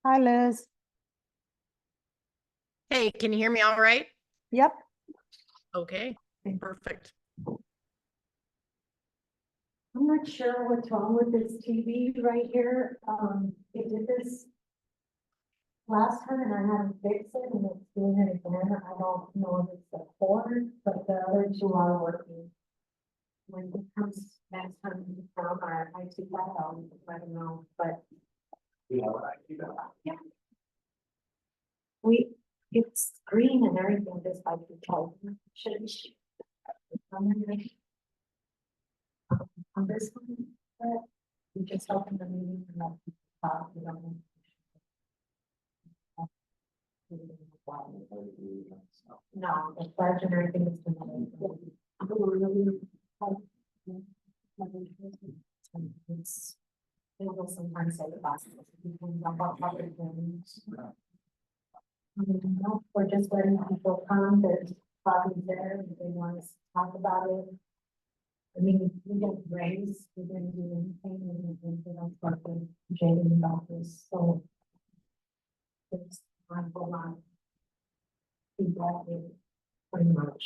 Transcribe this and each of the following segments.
Hi, Liz. Hey, can you hear me all right? Yep. Okay, perfect. I'm not sure what's wrong with this TV right here. It did this last time and I had to fix it and it's doing it again. I don't know if it's the cord, but the other two are working. When it comes next time you come, I take that out, I don't know, but. Yeah. It's green and everything, just like you told me. Should be. On this one, but we just opened the meeting and let people talk, we don't. No, the pledge and everything is. They will sometimes say the bus. We're just letting people come, there's copies there, if they want us to talk about it. I mean, we don't raise, we didn't do anything, we didn't do anything else, but Jaden about this, so. It's on the line. Exactly, pretty much.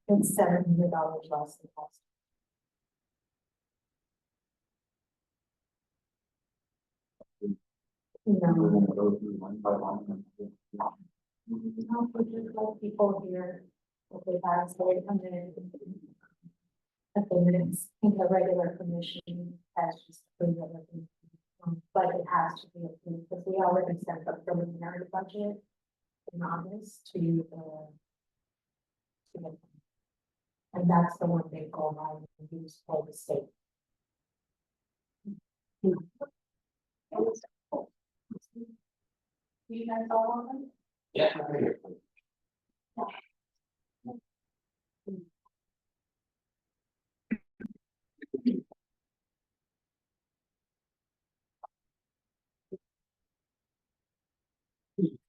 It's $700 less than cost. No, we just let people here, if they have, so they come in. At the minutes, in the regular commission, that's just everything. But it has to be approved, because we already sent the preliminary budget in August to the. And that's the one they go on and use for the state. You guys all on them? Yeah.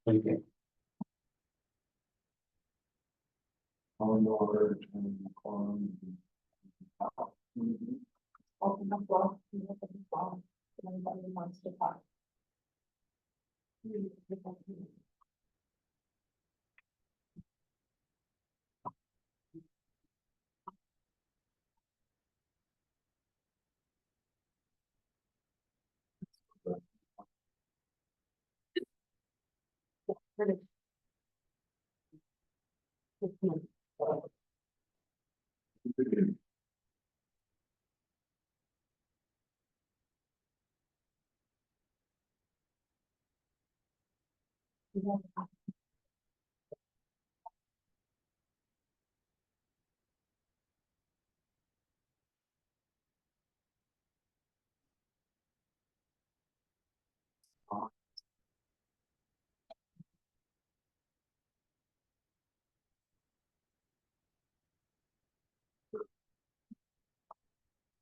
Okay. On order and quorum. Open the floor, you open the floor, if anybody wants to talk.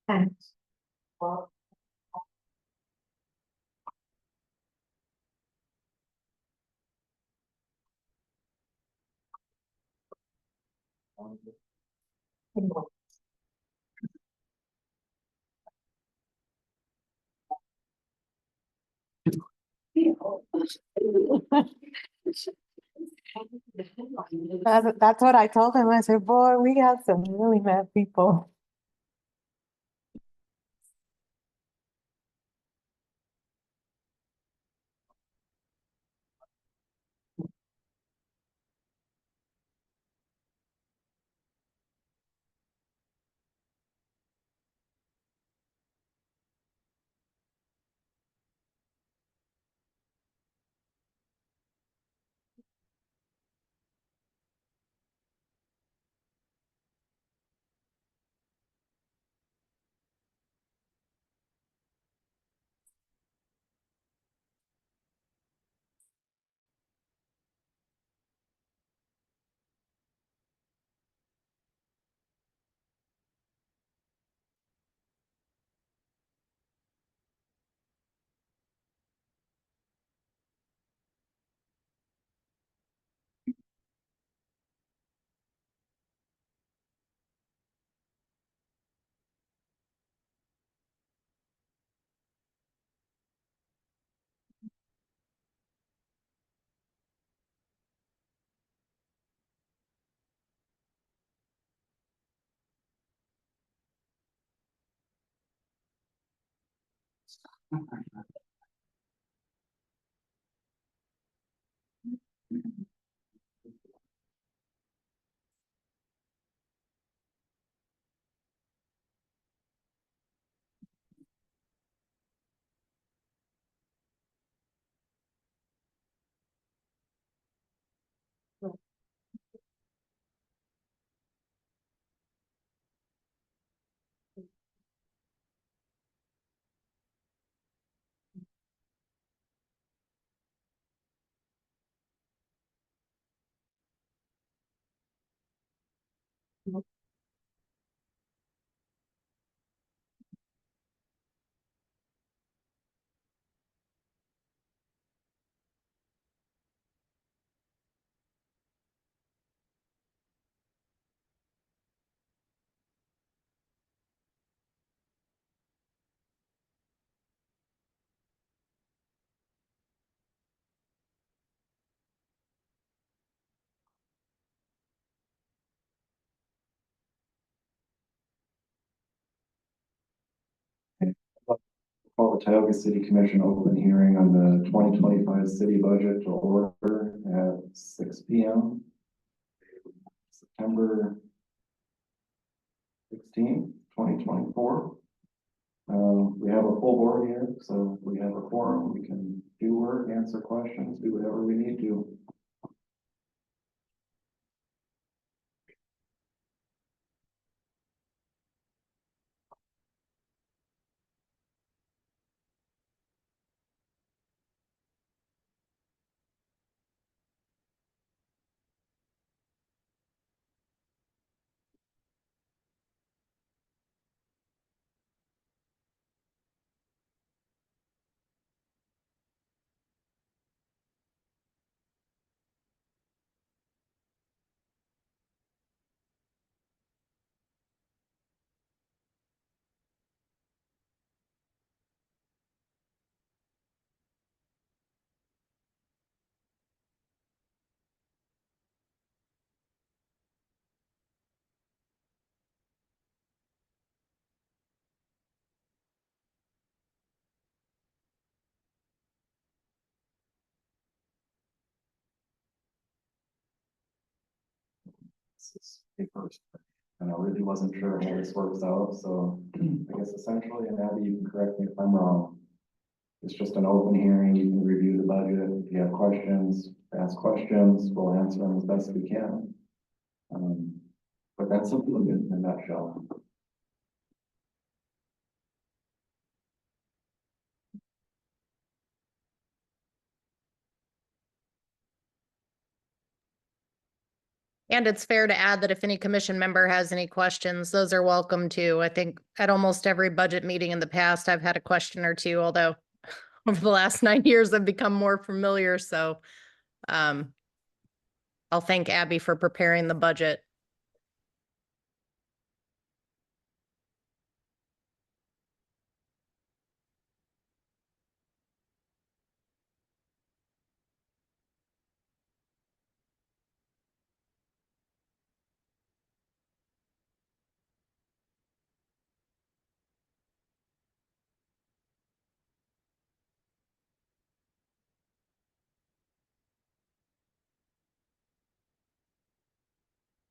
Thanks. Well. That's what I told him. I said, boy, we have some really mad people. Call the Tioga City Commission open hearing on the 2025 city budget to order at 6 p.m. September 16th, 2024. We have a full board here, so we have a quorum. We can do work, answer questions, do whatever we need to. This is a first. And I really wasn't sure how this works out, so I guess essentially, and Abby, you can correct me if I'm wrong. It's just an open hearing, you can review the budget, if you have questions, ask questions, we'll answer them as best we can. But that's something in a nutshell. And it's fair to add that if any commission member has any questions, those are welcome too. I think at almost every budget meeting in the past, I've had a question or two, although over the last 9 years, I've become more familiar. So I'll thank Abby for preparing the budget.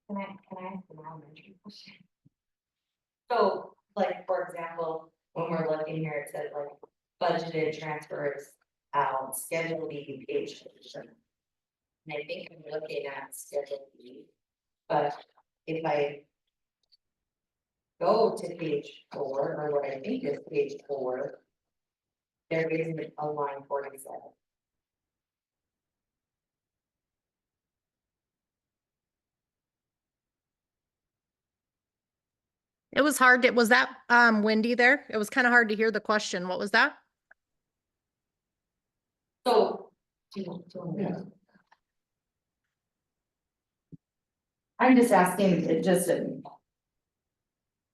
Can I ask an elementary question? So, like, for example, when we're looking here, it says like budgeted transfers out, schedule B page. And I think I'm looking at schedule B, but if I go to page 4, or what I think is page 4, there isn't a line 47. It was hard. Was that windy there? It was kind of hard to hear the question. What was that? So. Yeah. I'm just asking, it just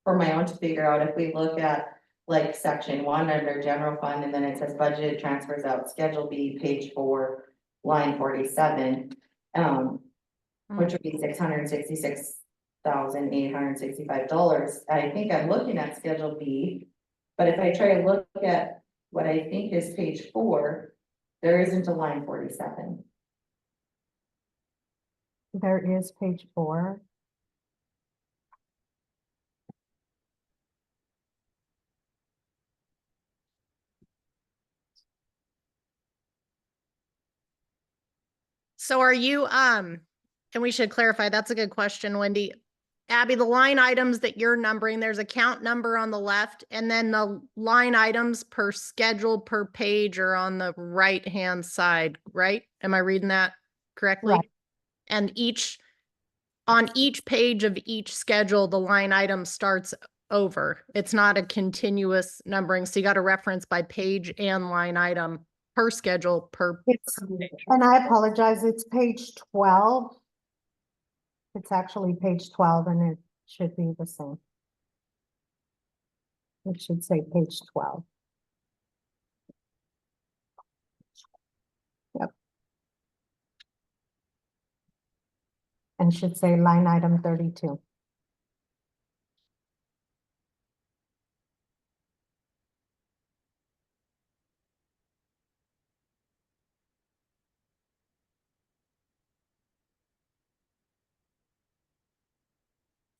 for my own to figure out, if we look at like section 1 under general fund, and then it says budgeted transfers out, schedule B, page 4, line 47. Which would be $666,865. I think I'm looking at schedule B, but if I try to look at what I think is page 4, there isn't a line 47. There is page 4. So are you, and we should clarify, that's a good question, Wendy. Abby, the line items that you're numbering, there's a count number on the left, and then the line items per schedule per page are on the right-hand side, right? Am I reading that correctly? Right. And on each page of each schedule, the line item starts over. It's not a continuous numbering, so you got to reference by page and line item per schedule per. It's, and I apologize, it's page 12. It's actually page 12 and it should be the same. It should say page 12. Yep. And should say line item 32.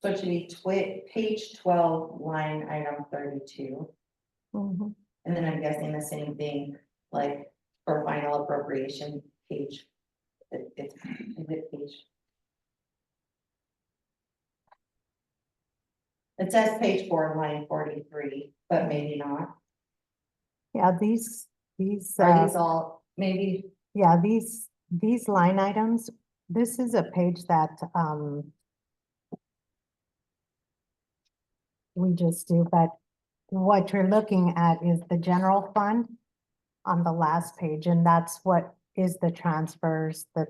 So it should be page 12, line item 32. Mhm. And then I'm guessing the same thing, like for final appropriation page. It's is it page. It says page 4, line 43, but maybe not. Yeah, these, Are these all, maybe, yeah, these line items, this is a page that, we just do, but what you're looking at is the general fund on the last page, and that's what is the transfers, the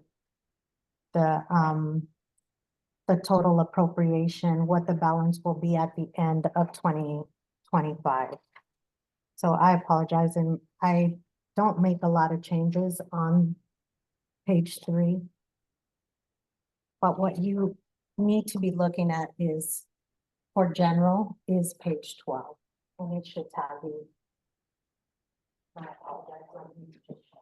total appropriation, what the balance will be at the end of 2025. So I apologize, and I don't make a lot of changes on page 3. But what you need to be looking at is, for general, is page 12, and it should tell you. I apologize. Let me just show.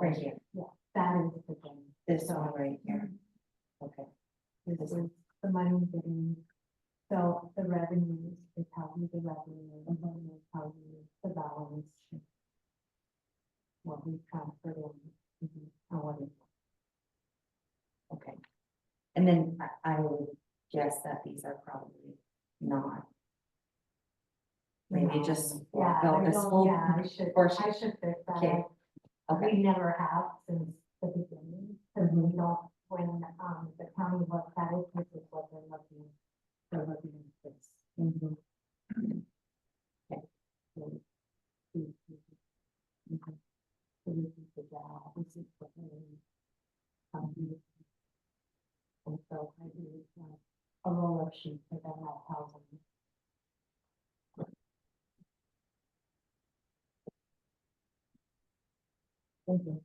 right here, Yeah, that is the thing. this one right here. Okay. This is the money getting, so the revenues, it tells you the revenue, and then it tells you the balance. What we transferred in, and what it. Okay. And then I would guess that these are probably not. Maybe just Yeah, fill I this don't- whole yeah, I should portion. fix that. Okay. Okay. We never have since the beginning, because we don't, when, the county looks at it, this is what they're looking at this. Mhm. So, this is the job, this is what they. And so I do, a roll-up sheet for that housing. Thank you.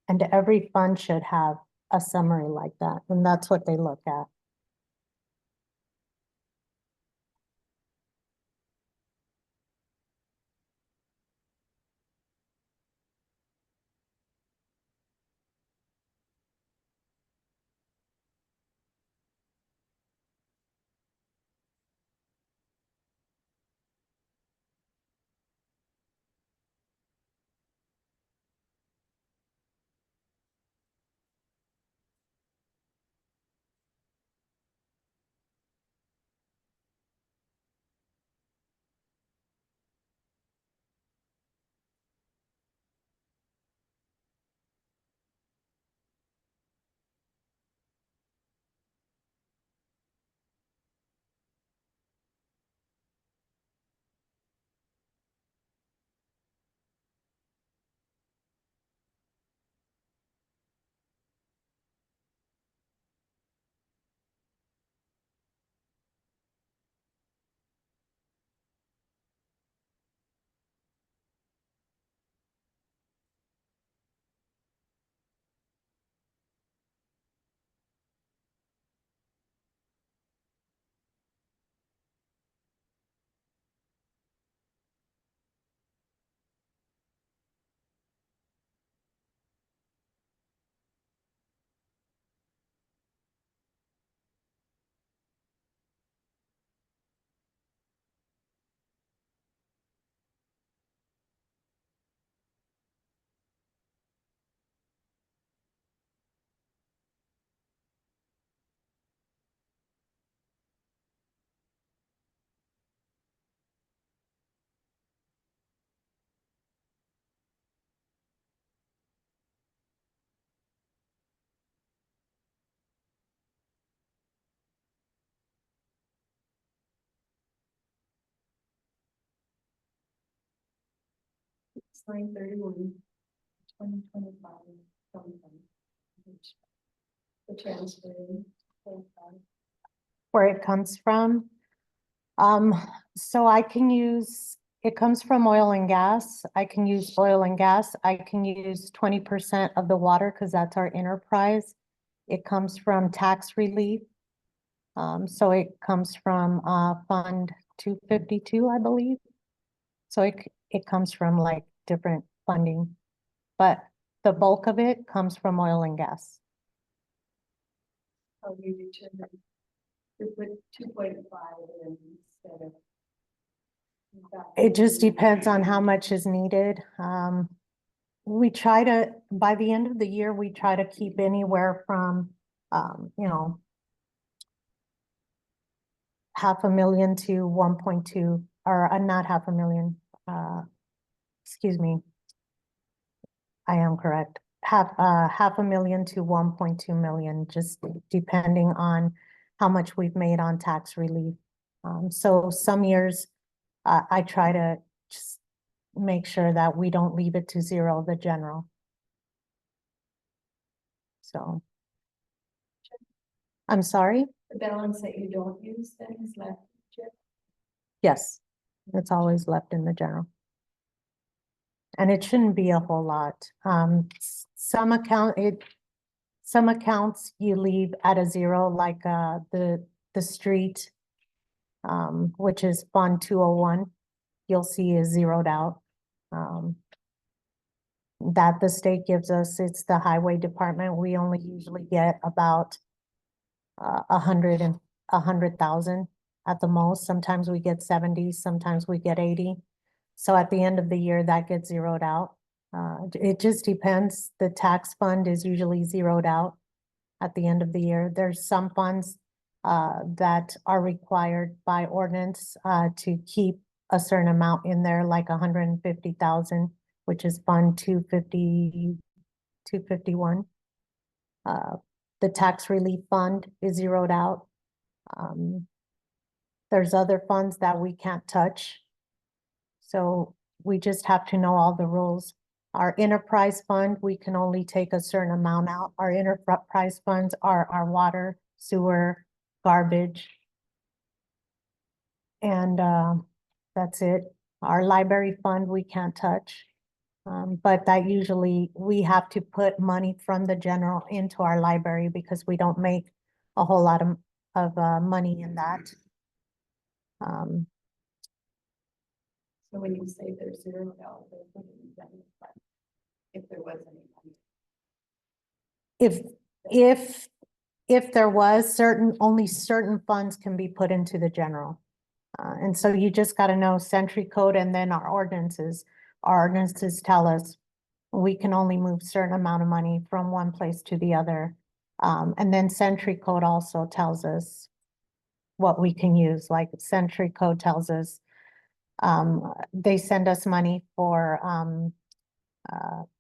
And every fund should have a summary like that, and that's what they look at. It's 9/31, 2025. The transfer. Where it comes from. So I can use, it comes from oil and gas. I can use oil and gas. I can use 20% of the water because that's our enterprise. It comes from tax relief. So it comes from, Fund 252, I believe. So it comes from like different funding, but the bulk of it comes from oil and gas. How do you determine? To put 2.5 in instead of. It just depends on how much is needed. We try to, by the end of the year, we try to keep anywhere from, you know, 500,000 to 1.2, or not 500,000, excuse me. I am correct. 500,000 to 1.2 million, just depending on how much we've made on tax relief. So some years, I try to just make sure that we don't leave it to zero, the general. So. I'm sorry? The balance that you don't use then is left. Yes, it's always left in the general. And it shouldn't be a whole lot. Some accounts you leave at a zero, like, the street, which is Fund 201, you'll see is zeroed out. That the state gives us, it's the highway department. We only usually get about 100,000 at the most. Sometimes we get 70, sometimes we get 80. So at the end of the year, that gets zeroed out. It just depends. The tax fund is usually zeroed out at the end of the year. There's some funds that are required by ordinance to keep a certain amount in there, like 150,000, which is Fund 251. The tax relief fund is zeroed out. There's other funds that we can't touch. So we just have to know all the rules. Our enterprise fund, we can only take a certain amount out. Our enterprise funds are our water, sewer, garbage. And that's it. Our library fund, we can't touch. But that usually, we have to put money from the general into our library because we don't make a whole lot of money in that. So when you say there's $0, they're putting it in the fund, if there was any money. If there was only certain funds can be put into the general. And so you just gotta know century code and then our ordinances. Our ordinances tell us we can only move certain amount of money from one place to the other. And then century code also tells us what we can use, like century code tells us, they send us money for,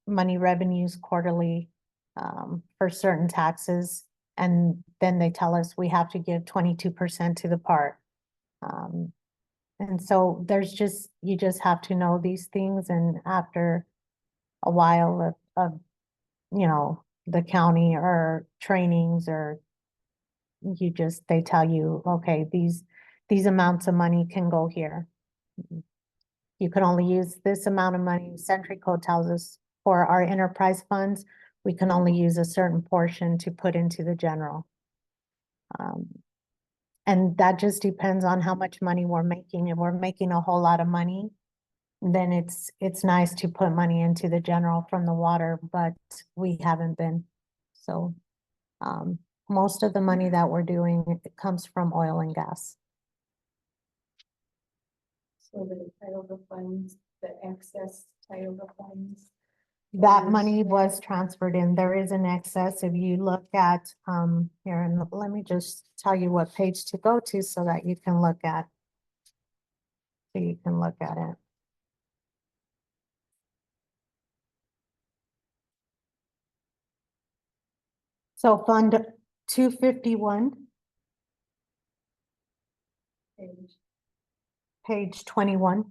money revenues quarterly, for certain taxes. And then they tell us we have to give 22% to the park. And so you just have to know these things, and after a while of, you know, the county or trainings, or they tell you, okay, these amounts of money can go here. You can only use this amount of money. Century code tells us for our enterprise funds, we can only use a certain portion to put into the general. And that just depends on how much money we're making. If we're making a whole lot of money, then it's nice to put money into the general from the water, but we haven't been. So, most of the money that we're doing, it comes from oil and gas. So the Tioga funds, the excess Tioga funds. That money was transferred in. There is an excess. If you look at, here, and let me just tell you what page to go to so that you can look at. So you can look at it. So Fund 251, Page. page 21.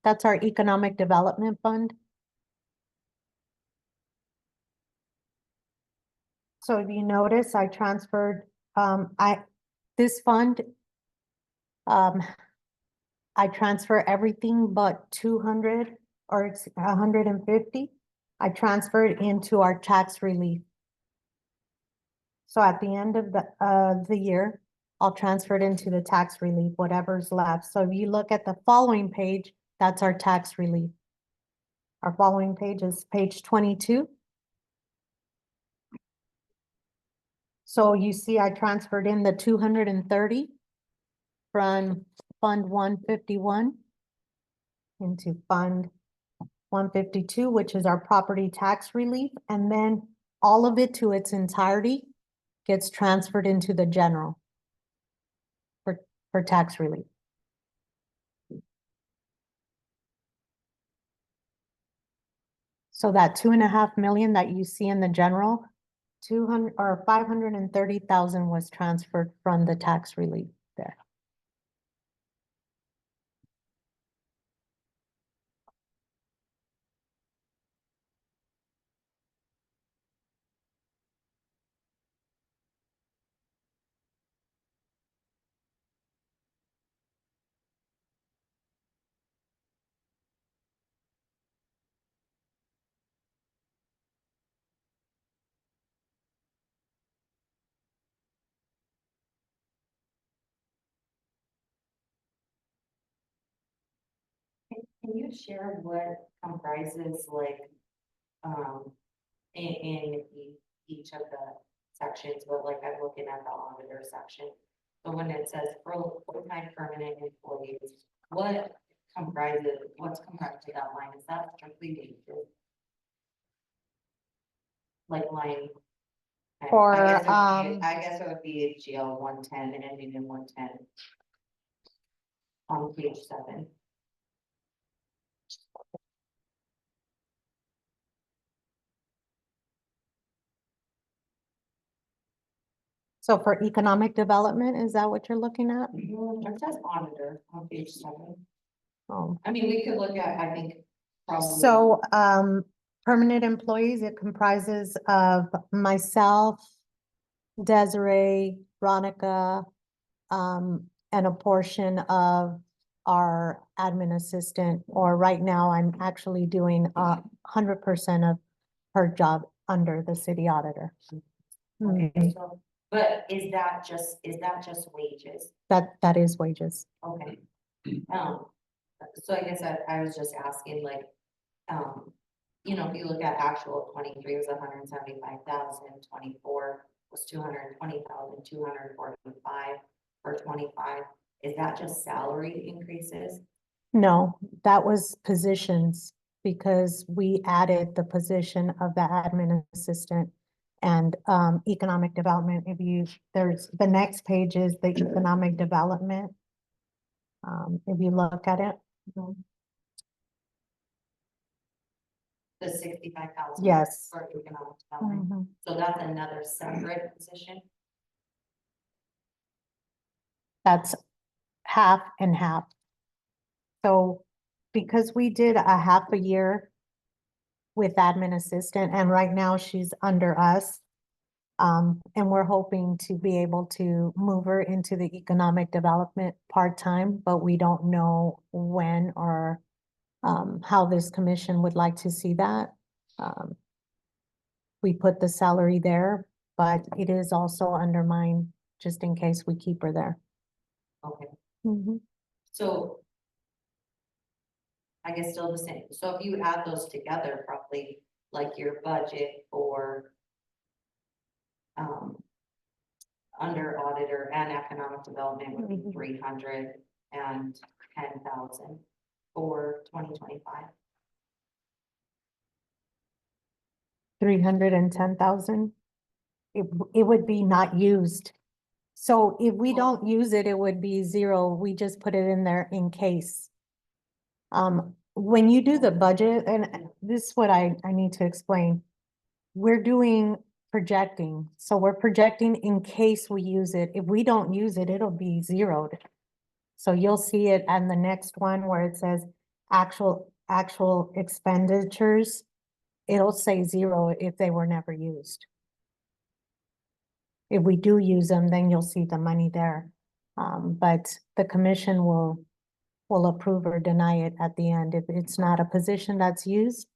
That's our economic development fund. So if you notice, I transferred, this fund, I transfer everything but 200 or it's 150. I transferred into our tax relief. So at the end of the year, I'll transfer it into the tax relief, whatever's left. So if you look at the following page, that's our tax relief. Our following page is page 22. So you see, I transferred in the 230 from Fund 151 into Fund 152, which is our property tax relief, and then all of it to its entirety gets transferred into the general for tax relief. So that 2.5 million that you see in the general, 200 or 530,000 was transferred from the tax relief there. Can you share what comprises like, in each of the sections, but like I'm looking at the auditor section. So when it says full-time permanent employees, what's comprised of that line? Is that strictly wages? Like line? For, I guess it would be GL 110 ending in 110. On page 7. So for economic development, is that what you're looking at? It says auditor on page 7. Oh. I mean, we could look at, I think, probably. So, permanent employees, it comprises of myself, Desiree, Veronica, and a portion of our admin assistant, or right now I'm actually doing 100% of her job under the city auditor. Okay, Mhm. so, but is that just wages? That is wages. Okay. So I guess I was just asking like, you know, if you look at actual 23 was 175,000, 24 was 220,000, 245 for 25. Is that just salary increases? No, that was positions because we added the position of the admin assistant and economic development. If you, there's, the next page is the economic development. If you look at it. The 65,000? Yes. For economic development. Mhm. So that's another separate position? That's half and half. So because we did a half a year with admin assistant and right now she's under us. And we're hoping to be able to move her into the economic development part-time, but we don't know when or how this commission would like to see that. We put the salary there, but it is also under mine just in case we keep her there. Okay, Mhm. so. I guess still the same. So if you add those together, probably like your budget for. Under auditor and economic development would be Mhm. 310,000 for 2025. 310,000. It would be not used. So if we don't use it, it would be zero. We just put it in there in case. When you do the budget, and this is what I need to explain. We're doing projecting, so we're projecting in case we use it. If we don't use it, it'll be zeroed. So you'll see it on the next one where it says actual expenditures, it'll say zero if they were never used. If we do use them, then you'll see the money there. But the commission will approve or deny it at the end. If it's not a position that's used,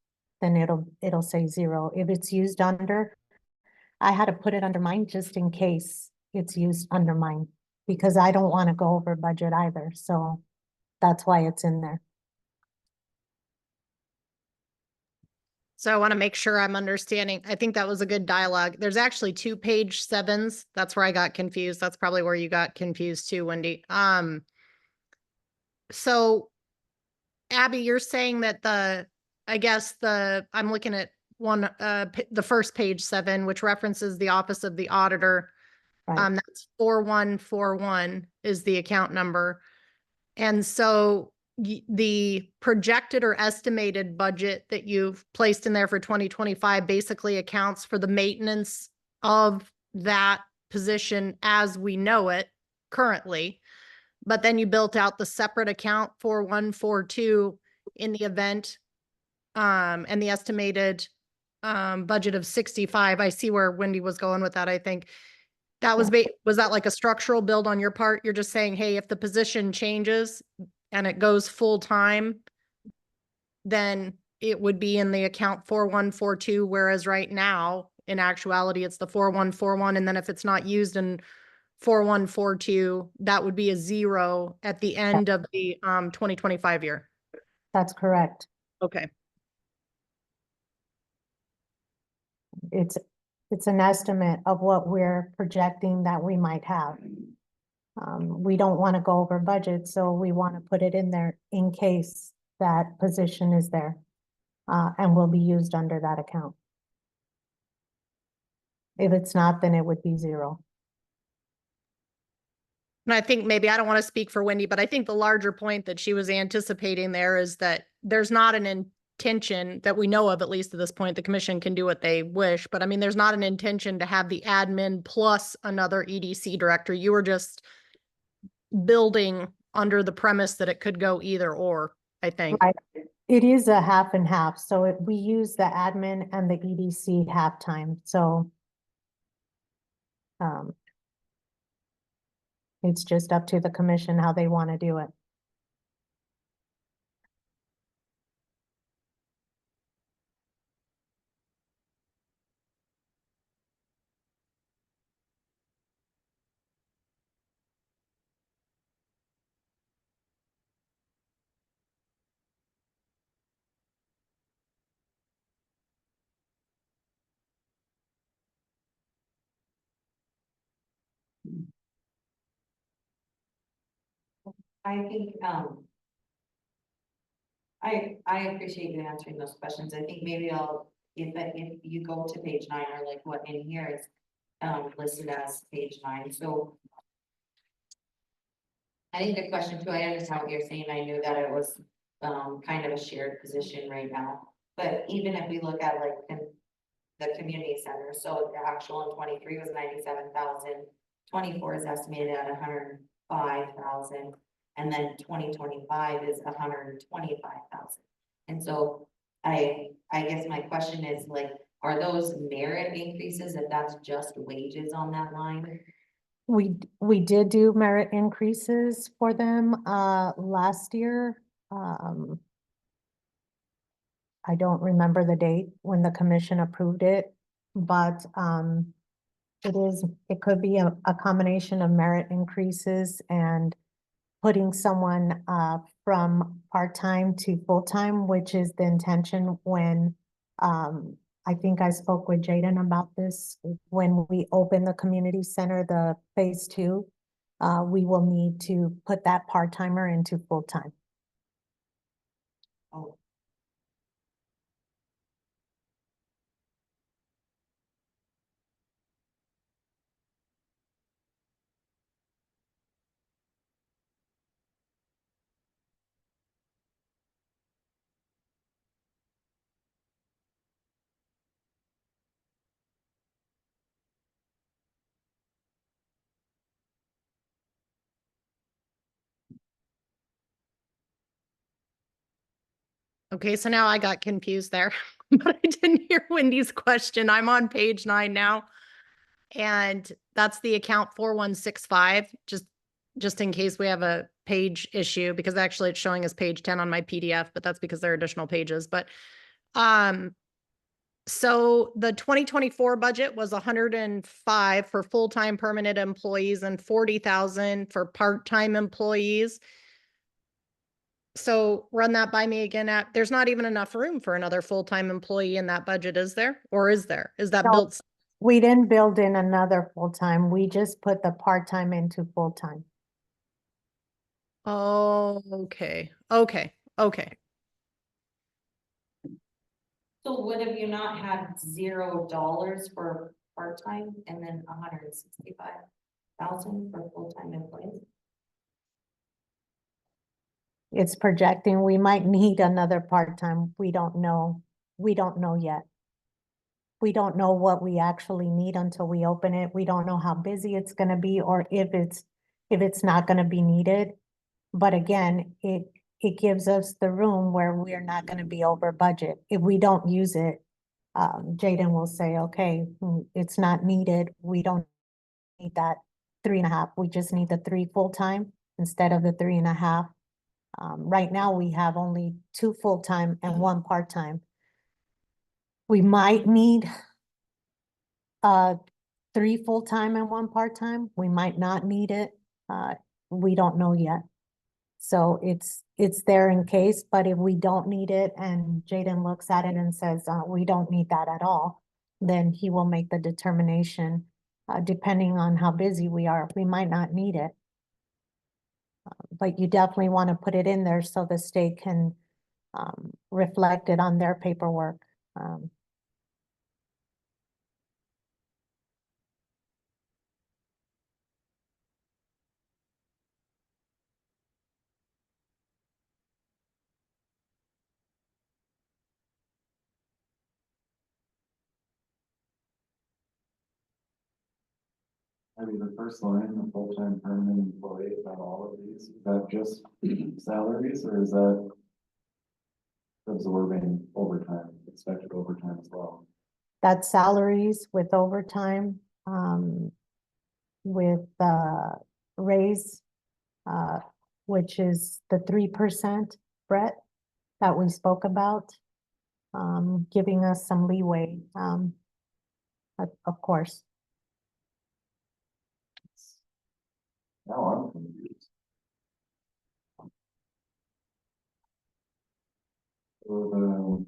then it'll say zero. If it's used under, I had to put it under mine just in case it's used under mine, because I don't want to go over budget either, so that's why it's in there. So I want to make sure I'm understanding. I think that was a good dialogue. There's actually 2 page 7s. That's where I got confused. That's probably where you got confused too, Wendy. So Abby, you're saying that I'm looking at the first page 7, which references the Office of the Auditor. Right, That's 4141 is the account number. And so the projected or estimated budget that you've placed in there for 2025 basically accounts for the maintenance of that position as we know it currently. But then you built out the separate account 4142 in the event, and the estimated budget of 65. I see where Wendy was going with that, I think. That was, was that like a structural build on your part? You're just saying, hey, if the position changes and it goes full time, then it would be in the account 4142, whereas right now, in actuality, it's the 4141. And then if it's not used in 4142, that would be a zero at the end of the 2025 year. that's correct. Okay. It's an estimate of what we're projecting that we might have. We don't want to go over budget, so we want to put it in there in case that position is there, and will be used under that account. If it's not, then it would be zero. And I think maybe I don't want to speak for Wendy, but I think the larger point that she was anticipating there is that there's not an intention that we know of, at least at this point. The commission can do what they wish, but I mean, there's not an intention to have the admin plus another EDC director. You were just building under the premise that it could go either or, I think. Right. It is a half and half, so we use the admin and the EDC half-time, so it's just up to the commission how they want to do it. I think, I appreciate you answering those questions. I think maybe if you go to page 9, or like what in here is listed as page 9, so. I think the question too, I understand what you're saying. I knew that it was kind of a shared position right now. But even if we look at like the community center, so the actual in 23 was 97,000, 24 is estimated at 105,000, and then 2025 is 125,000. And so I guess my question is like, are those merit increases if that's just wages on that line? We did do merit increases for them, last year. I don't remember the date when the commission approved it, but, it could be a combination of merit increases and putting someone, from part-time to full-time, which is the intention when, I think I spoke with Jaden about this, when we open the community center, the phase 2, we will need to put that part-timer into full-time. Oh, Okay, so now I got confused there, but I didn't hear Wendy's question. I'm on page 9 now. And that's the account 4165, just in case we have a page issue, because actually it's showing as page 10 on my PDF, but that's because there are additional pages. But so the 2024 budget was 105 for full-time permanent employees and 40,000 for part-time employees. So run that by me again. There's not even enough room for another full-time employee in that budget, is there? Or is there? Is that No. built? We didn't build in another full-time. We just put the part-time into full-time. Oh, okay, okay. So would have you not had $0 for part-time and then 165,000 for full-time employees? It's projecting we might need another part-time. We don't know. We don't know yet. We don't know what we actually need until we open it. We don't know how busy it's gonna be or if it's not gonna be needed. But again, it gives us the room where we're not gonna be over budget. If we don't use it, Jaden will say, okay, it's not needed. We don't need that 3.5. We just need the 3 full-time instead of the 3.5. Right now, we have only 2 full-time and 1 part-time. We might need 3 full-time and 1 part-time. We might not need it. We don't know yet. So it's there in case, but if we don't need it and Jaden looks at it and says, we don't need that at all, then he will make the determination, depending on how busy we are. We might not need it. But you definitely want to put it in there so the state can reflect it on their paperwork. I mean, the first line, the full-time permanent employee, is that all of these, is that just salaries, or is that absorbing overtime, expected overtime as well? That's salaries with overtime, with raise, which is the 3%, Brett, that we spoke about, giving us some leeway, of course. Now I'm confused. So the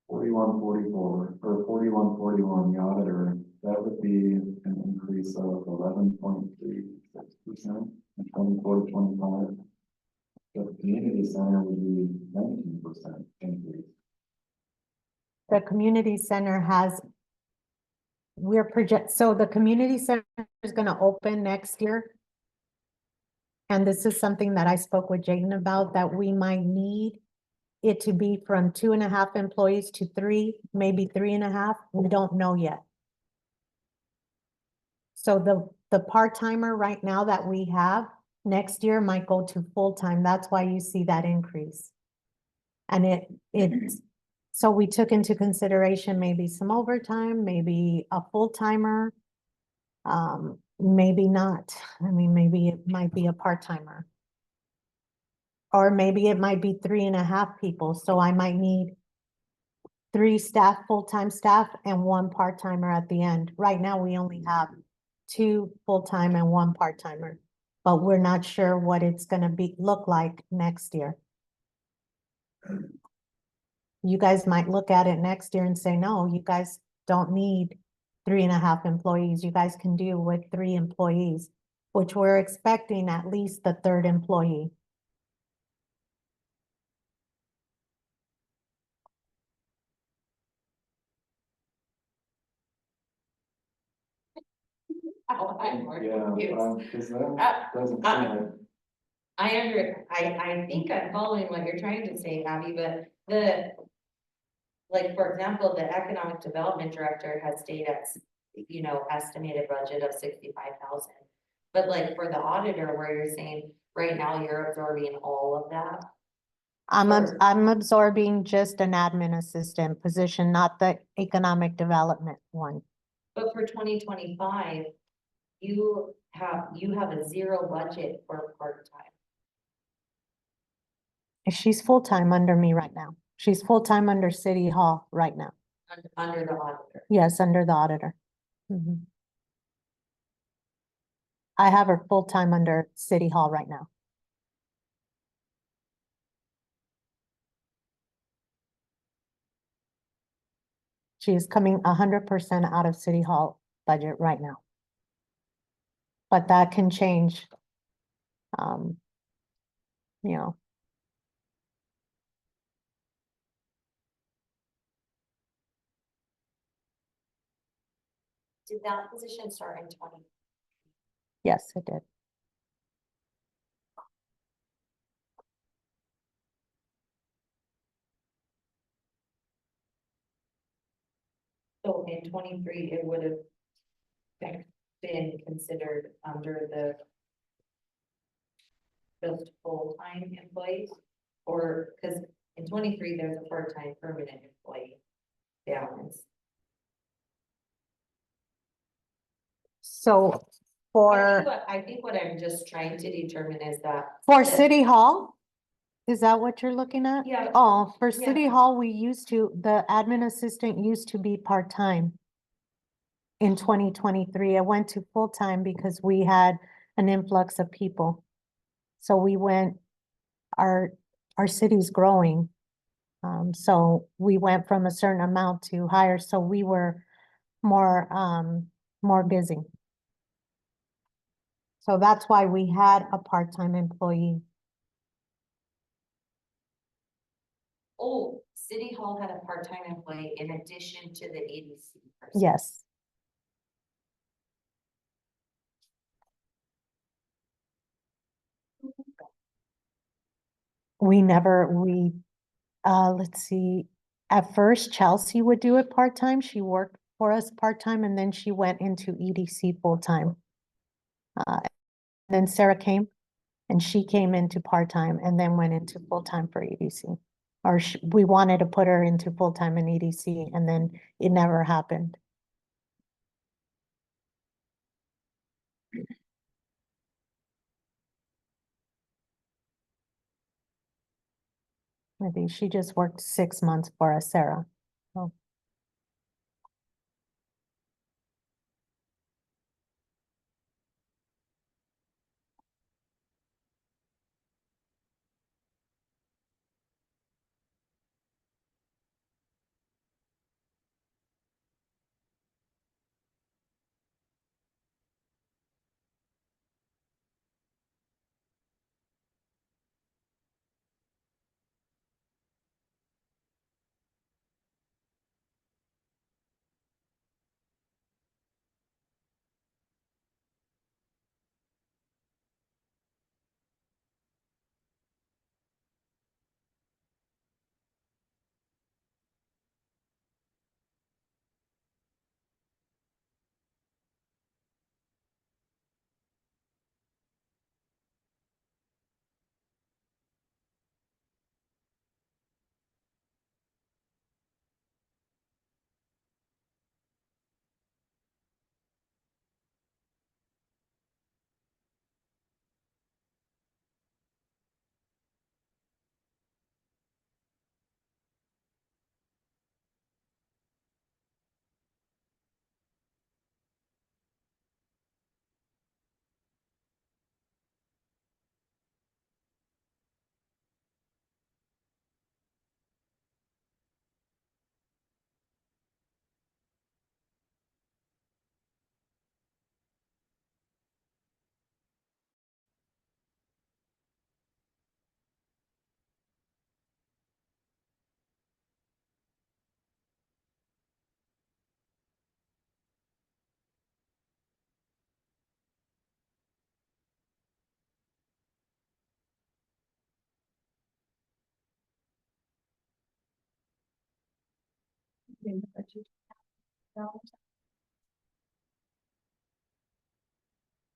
4144 or 4141, the auditor, that would be an increase of 11.36% in 24 to 25. The community center would be 19% increase. The community center has, so the community center is gonna open next year. And this is something that I spoke with Jaden about, that we might need it to be from 2.5 employees to 3, maybe 3.5. We don't know yet. So the part-timer right now that we have next year might go to full-time. That's why you see that increase. And so we took into consideration maybe some overtime, maybe a full-timer. Maybe not. I mean, maybe it might be a part-timer. Or maybe it might be 3.5 people, so I might need 3 staff, full-time staff, and 1 part-timer at the end. Right now, we only have 2 full-time and 1 part-timer, but we're not sure what it's gonna look like next year. You guys might look at it next year and say, no, you guys don't need 3.5 employees. You guys can do with 3 employees, which we're expecting at least the 3rd employee. Oh, I'm more Yeah, confused. because that doesn't seem like, I think I'm following what you're trying to say, Abby, but like, for example, the economic development director has stayed at, estimated budget of 65,000. But like for the auditor, where you're saying right now you're absorbing all of that. Or- I'm absorbing just an admin assistant position, not the economic development one. But for 2025, you have a zero budget for part-time. She's full-time under me right now. She's full-time under City Hall right now. Under the auditor. Yes, under the auditor. Mhm. I have her full-time under City Hall right now. She is coming 100% out of City Hall budget right now. But that can change. Um, you know, Did that position start in 20? yes, it did. So in 23, it would have been considered under the just full-time employees? Or, because in 23, there's a part-time permanent employee balance. So for, I think what I'm just trying to determine is that. for the- City Hall, is that what you're looking at? Yeah. Oh, for Yeah. City Hall, the admin assistant used to be part-time. In 2023, I went to full-time because we had an influx of people. So we went, our city's growing. So we went from a certain amount to higher, so we were more busy. So that's why we had a part-time employee. Oh, City Hall had a part-time employee in addition to the ADC person. Yes. Let's see, at first Chelsea would do it part-time. She worked for us part-time and then she went into EDC full-time. Then Sarah came and she came into part-time and then went into full-time for EDC. Or we wanted to put her into full-time in EDC and then it never happened. Maybe she just worked 6 months for us, Sarah. So,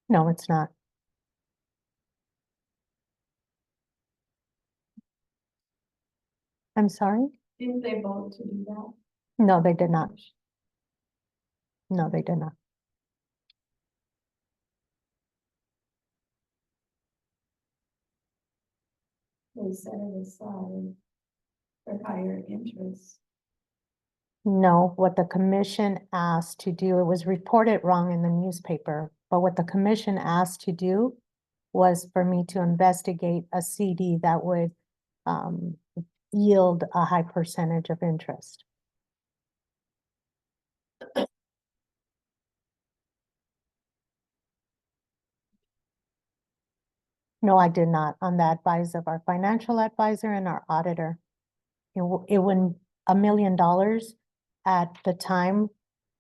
no, it's not. I'm sorry? Didn't they vote to do that? No, they did not. No, they did not. They set it aside for higher interest. No, what the commission asked to do, it was reported wrong in the newspaper, but what the commission asked to do was for me to investigate a CD that would yield a high percentage of interest. No, I did not, on the advice of our financial advisor and our auditor. It went $1 million at the time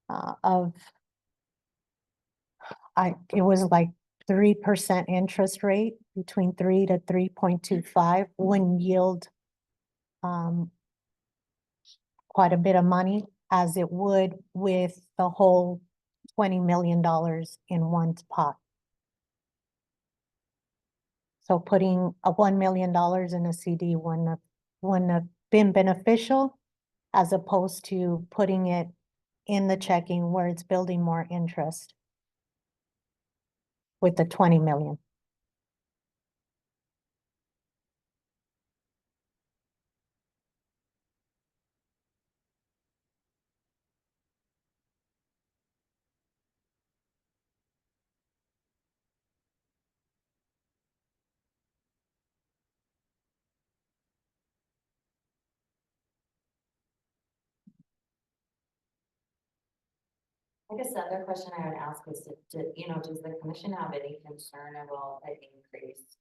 of, it was like 3% interest rate, between 3 to 3.25, wouldn't yield quite a bit of money as it would with the whole $20 million in one pot. So putting a $1 million in a CD wouldn't have been beneficial as opposed to putting it in the checking where it's building more interest with the 20 million. I guess the other question I would ask is, does the commission have any concern about the increased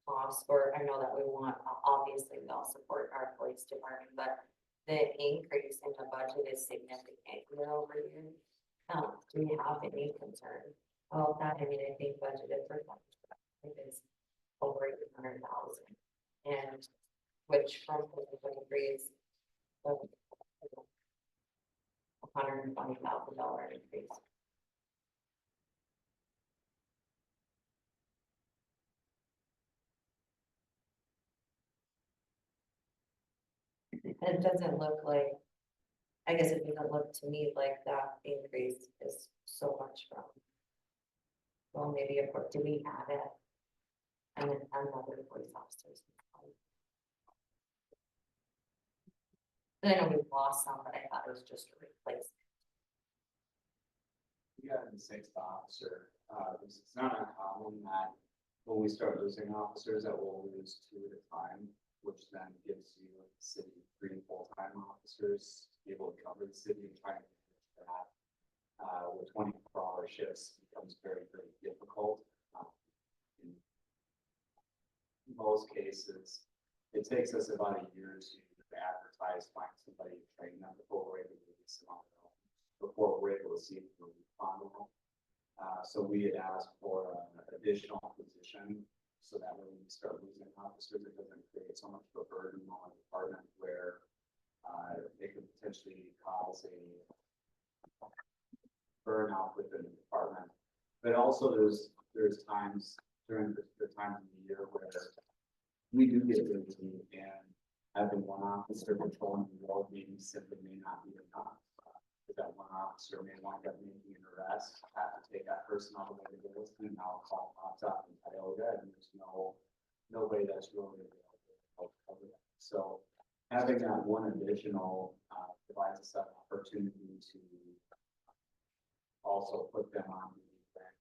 costs? Or I know that we want, obviously, we all support our police department, but the increase in the budget is significant year over year. Do we have any concern about that? I mean, I think budgeted for is over 800,000, and which from 2023 is $120,000 increase. It doesn't look like, I guess it doesn't look to me like that increase is so much from. Well, maybe of course, do we add it? And then another police officers. I know we've lost some, but I thought it was just a replacement. We got the sixth officer, it's not uncommon that when we start losing officers that we'll lose 2 at a time, which then gives you the city 3 full-time officers to be able to cover the city and try and manage that. With 24-hour shifts becomes very, very difficult. In most cases, it takes us about a year to advertise, find somebody to train them before we're able to release them on their own, before we're able to see if we're on them. So we had asked for an additional position so that when we start losing officers, it doesn't create so much of a burden on the department where it could potentially cause a burnout within the department. But also there's times during the time of the year where we do get busy, and having one officer patrolling the road maybe simply may not be enough. That one officer may wind up making an arrest, have to take that person all the way to Williston, and now call pops up in Tioga, and there's nobody that's really available to cover that. So having that one additional provides us that opportunity to also put them on the event.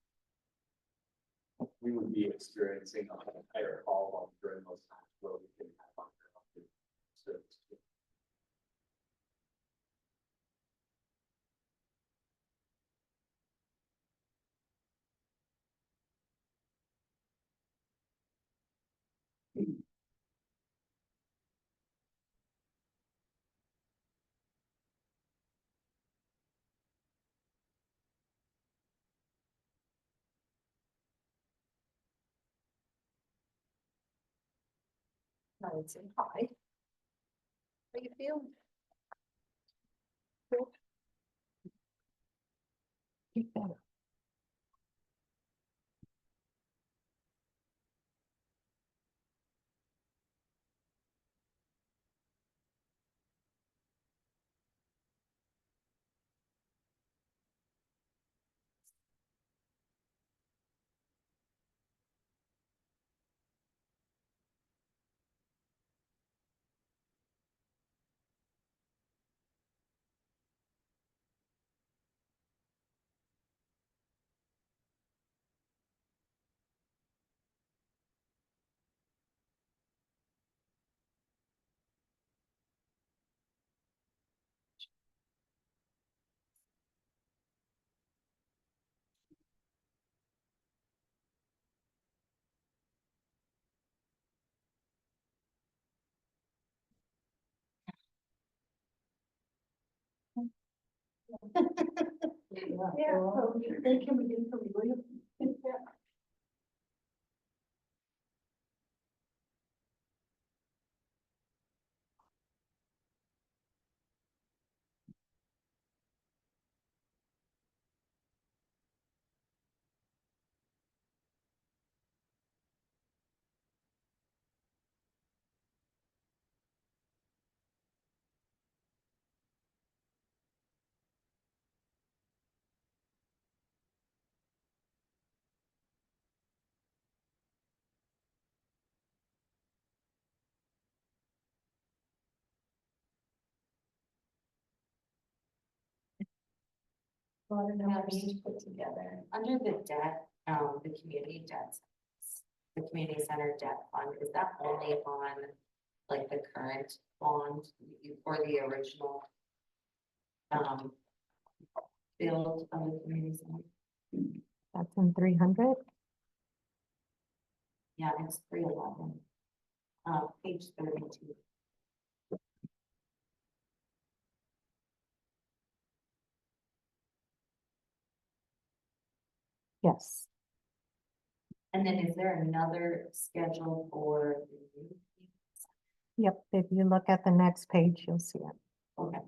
We would be experiencing a higher call during those times where we can have uninterrupted service. I would say hi. How you feel? Keep better. Yeah, so they can begin to relieve. Well, I have these put together, under the debt, the community debts. The community center debt fund, is that only on, like, the current bond or the original? Build of the community center, That's in 300. yeah, it's 311. Page 32. Yes. And then is there another schedule for? Yep. If you look at the next page, you'll see it. Okay.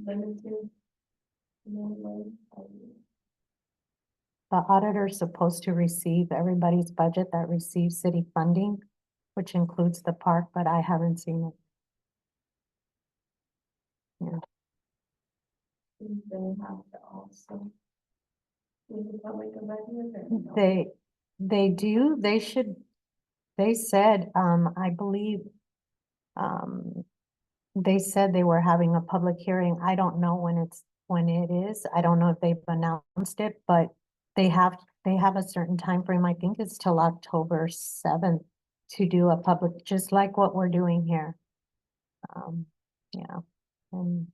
Limited. The auditor's supposed to receive everybody's budget that receives city funding, which includes the park, but I haven't seen it. They have to also. Is it like a budget or no? They do, they should, they said, I believe, they said they were having a public hearing. I don't know when it is. I don't know if they've announced it, but they have a certain time frame. I think it's till October 7th to do a public, just like what we're doing here. Yeah, and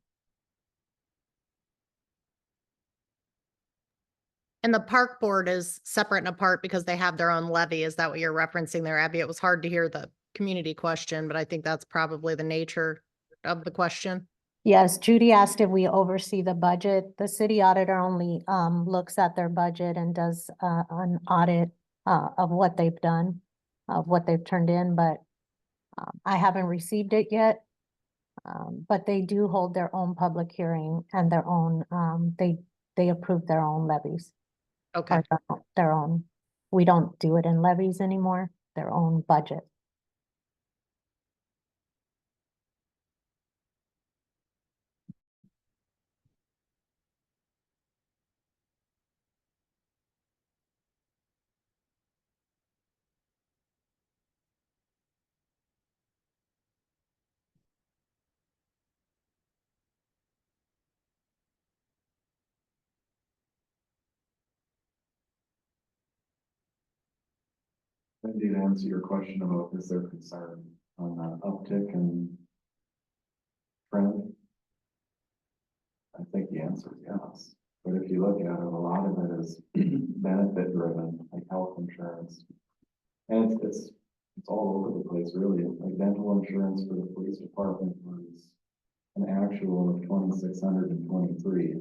And the park board is separate and apart because they have their own levy. Is that what you're referencing there, Abby? It was hard to hear the community question, but I think that's probably the nature of the question. yes, Judy asked if we oversee the budget. The city auditor only looks at their budget and does an audit of what they've done, of what they've turned in, but I haven't received it yet. But they do hold their own public hearing and their own, they approve their own levies. Okay. Or their own. We don't do it in levies anymore, their own budget. Cindy, to answer your question about is there concern on the uptick in trend? I think the answer is yes, but if you look at it, a lot of it is benefit driven, like health insurance. And it's all over the place, really. Like dental insurance for the police department was an actual of 2,623.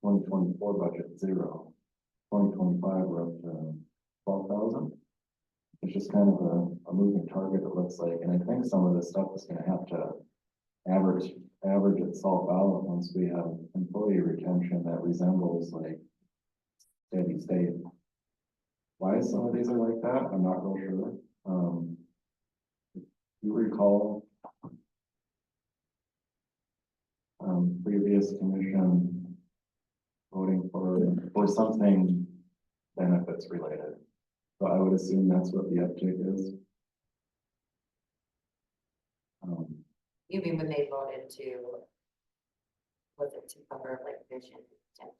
2024 budget 0. 2025 we're up to 12,000. It's just kind of a moving target, it looks like, and I think some of this stuff is gonna have to average itself out once we have employee retention that resembles like steady state. Why some of these are like that, I'm not real sure. If you recall, previous commission voting for something benefits related. So I would assume that's what the uptick is. You mean when they voted to, was it to cover like vision? Dental?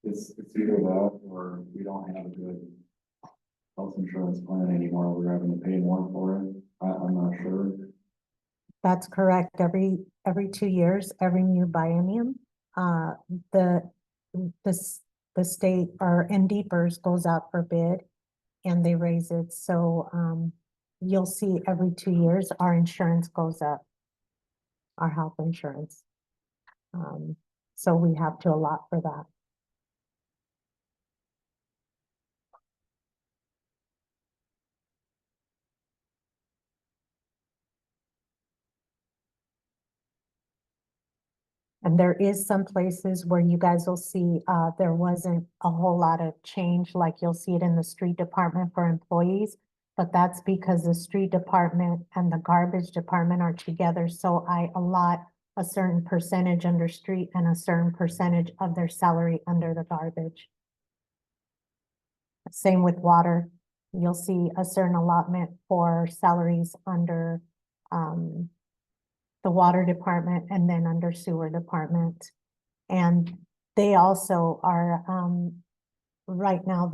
It's either that or we don't have a good health insurance plan anymore. We're having to pay more for it. I'm not sure. That's correct. Every 2 years, every new biennium, the state or NDPERS goes out for bid and they raise it. So, you'll see every 2 years, our insurance goes up, our health insurance. So we have to allot for that. And there is some places where you guys will see, there wasn't a whole lot of change, like you'll see it in the street department for employees. But that's because the street department and the garbage department are together, so I allot a certain percentage under street and a certain percentage of their salary under the garbage. Same with water. You'll see a certain allotment for salaries under, the water department and then under sewer department. And they also are, right now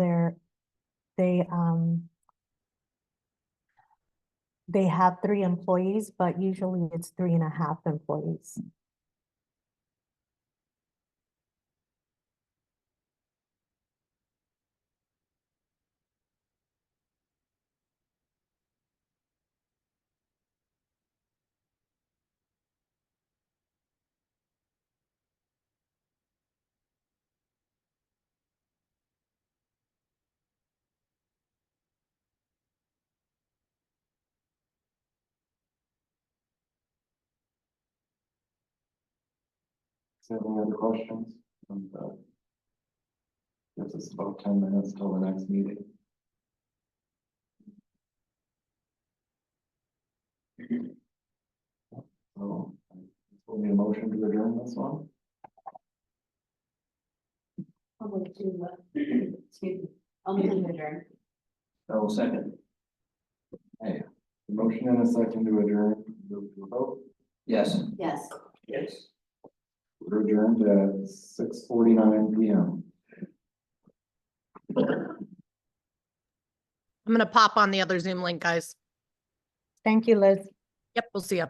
they have 3 employees, but usually it's 3.5 employees. Is there any other questions? Gives us about 10 minutes till the next meeting. So, we'll need a motion to adjourn this one. I'll move to, excuse me, I'll move to adjourn. Oh, second. Hey, the motion and a second to adjourn, move to a vote. Yes. Yes. Yes. We're adjourned at 6:49 PM. I'm gonna pop on the other Zoom link, guys. Thank you, Liz. Yep, we'll see you.